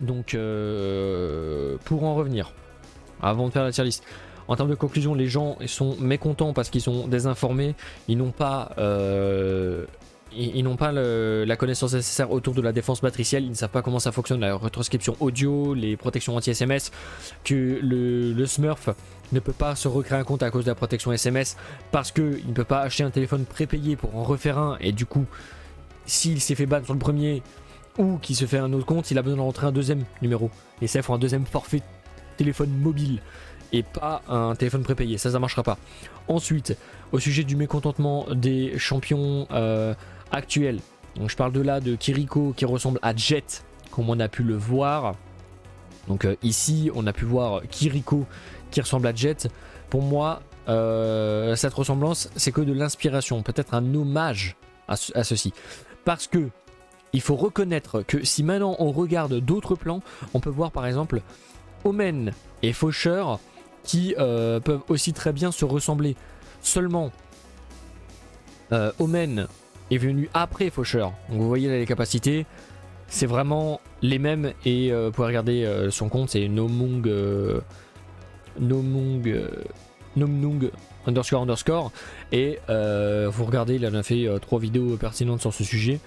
Donc pour en revenir, avant de faire la tier list, en termes de conclusion, les gens sont mécontents parce qu'ils sont désinformés, ils n'ont pas la connaissance nécessaire autour de la défense matricielle, ils ne savent pas comment ça fonctionne, la retranscription audio, les protections anti-SMS, que le Smurf ne peut pas se recréer un compte à cause de la protection SMS parce qu'il ne peut pas acheter un téléphone prépayé pour en refaire un, et du coup, s'il s'est fait ban sur le premier ou qu'il se fait un autre compte, il a besoin de rentrer un deuxième numéro, et ça il faut un deuxième forfait téléphone mobile et pas un téléphone prépayé, ça marchera pas. Ensuite, au sujet du mécontentement des champions actuels, donc je parle de là de Kiriko qui ressemble à Jet comme on a pu le voir. Donc ici on a pu voir Kiriko qui ressemble à Jet. Pour moi cette ressemblance c'est que de l'inspiration, peut-être un hommage à ceci, parce que il faut reconnaître que si maintenant on regarde d'autres plans, on peut voir par exemple Omen et Faucheur qui peuvent aussi très bien se ressembler. Seulement Omen est venu après Faucheur, donc vous voyez là les capacités, c'est vraiment les mêmes, et vous pouvez regarder son compte, c'est Nomung __ et vous regardez, il en a fait 3 vidéos pertinentes sur ce sujet,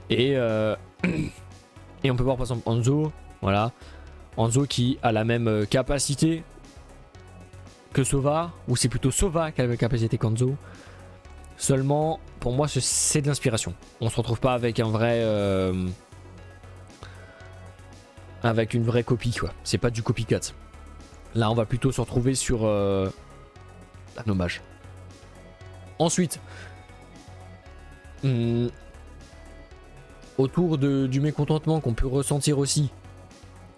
et on peut voir par exemple Hanzo, voilà, Hanzo qui a la même capacité que Sova, ou c'est plutôt Sova qui a la même capacité qu'Hanzo. Seulement, pour moi, c'est de l'inspiration. On se retrouve pas avec un vrai, avec une vraie copie, quoi. C'est pas du copycat. Là, on va plutôt se retrouver sur un hommage. Ensuite, autour du mécontentement qu'on peut ressentir aussi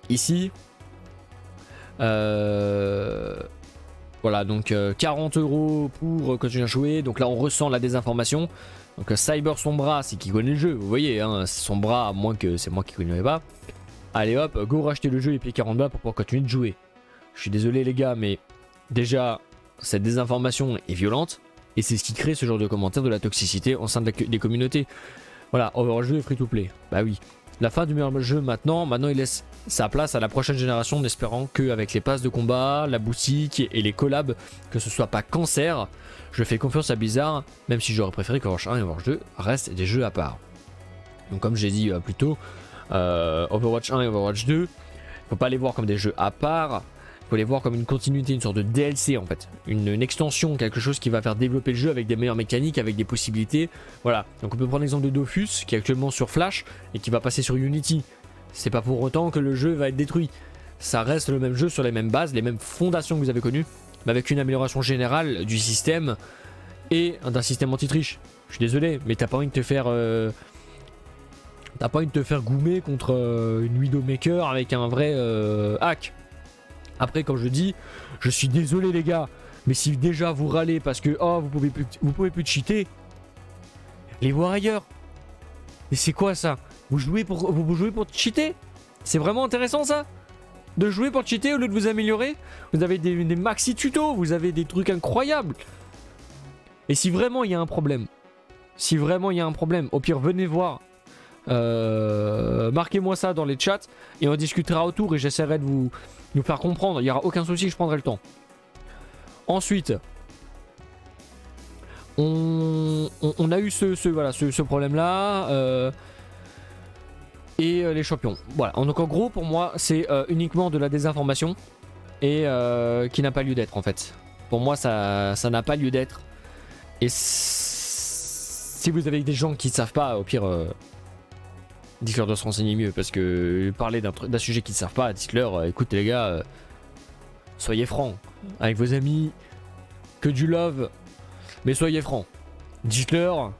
ici, voilà, donc 40 € pour continuer à jouer. Donc là on ressent la désinformation. Donc Cyber son bras, c'est qui connaît le jeu, vous voyez, hein, son bras, à moins que c'est moi qui ne connais pas. Allez hop, go racheter le jeu et payer 40 balles pour pouvoir continuer de jouer. Je suis désolé les gars, mais déjà cette désinformation est violente, et c'est ce qui crée ce genre de commentaires, de la toxicité au sein des communautés. Voilà, Overwatch 2 est free to play, bah oui. La fin du meilleur jeu maintenant il laisse sa place à la prochaine génération, en espérant qu'avec les passes de combat, la boutique et les collabs, que ce soit pas cancer. Je fais confiance à Blizzard, même si j'aurais préféré qu'Overwatch 1 et Overwatch 2 restent des jeux à part. Donc comme j'ai dit plus tôt, Overwatch 1 et Overwatch 2, faut pas les voir comme des jeux à part, faut les voir comme une continuité, une sorte de DLC en fait, une extension, quelque chose qui va faire développer le jeu avec des meilleures mécaniques, avec des possibilités. Voilà, donc on peut prendre l'exemple de Dofus qui est actuellement sur Flash et qui va passer sur Unity. C'est pas pour autant que le jeu va être détruit, ça reste le même jeu sur les mêmes bases, les mêmes fondations que vous avez connues, mais avec une amélioration générale du système et d'un système anti-triche. Je suis désolé, mais t'as pas envie de te faire goumer contre une Widowmaker avec un vrai hack. Après, comme je dis, je suis désolé les gars, mais si déjà vous râlez parce que oh vous pouvez plus cheater, les voir ailleurs. Mais c'est quoi ça? Vous jouez pour cheater? C'est vraiment intéressant ça? De jouer pour cheater au lieu de vous améliorer? Vous avez des maxi tutos, vous avez des trucs incroyables. Et si vraiment il y a un problème, au pire venez voir. Marquez-moi ça dans les chats et on discutera autour et j'essaierai de nous faire comprendre. Il n'y aura aucun souci, je prendrai le temps. Ensuite, on a eu ce problème là et les champions. Voilà, donc en gros pour moi c'est uniquement de la désinformation et qui n'a pas lieu d'être en fait. Pour moi ça n'a pas lieu d'être. Et si vous avez des gens qui ne savent pas, au pire dites-leur de se renseigner mieux, parce que parler d'un sujet qu'ils ne savent pas, dites-leur écoutez les gars, soyez francs avec vos amis, que du love, mais soyez francs. Dites-leur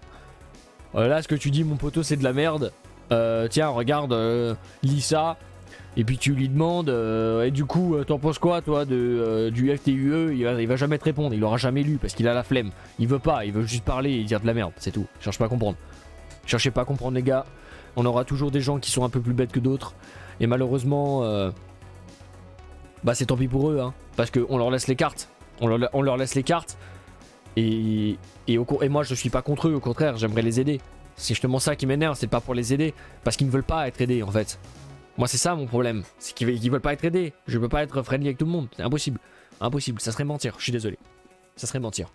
là ce que tu dis mon poteau c'est de la merde, tiens regarde, lis ça, et puis tu lui demandes et du coup t'en penses quoi toi du FTUE, il va jamais te répondre, il aura jamais lu parce qu'il a la flemme, il veut pas, il veut juste parler et dire de la merde, c'est tout. Cherche pas à comprendre, cherchez pas à comprendre les gars. On aura toujours des gens qui sont un peu plus bêtes que d'autres. Et malheureusement, c'est tant pis pour eux. Hein, parce qu'on leur laisse les cartes. On leur laisse les cartes. Et moi, je suis pas contre eux. Au contraire, j'aimerais les aider. C'est justement ça qui m'énerve. C'est pas pour les aider. Parce qu'ils ne veulent pas être aidés, en fait. Moi c'est ça mon problème, c'est qu'ils veulent pas être aidés. Je peux pas être friendly avec tout le monde, c'est impossible. Impossible, ça serait mentir, je suis désolé. Ça serait mentir.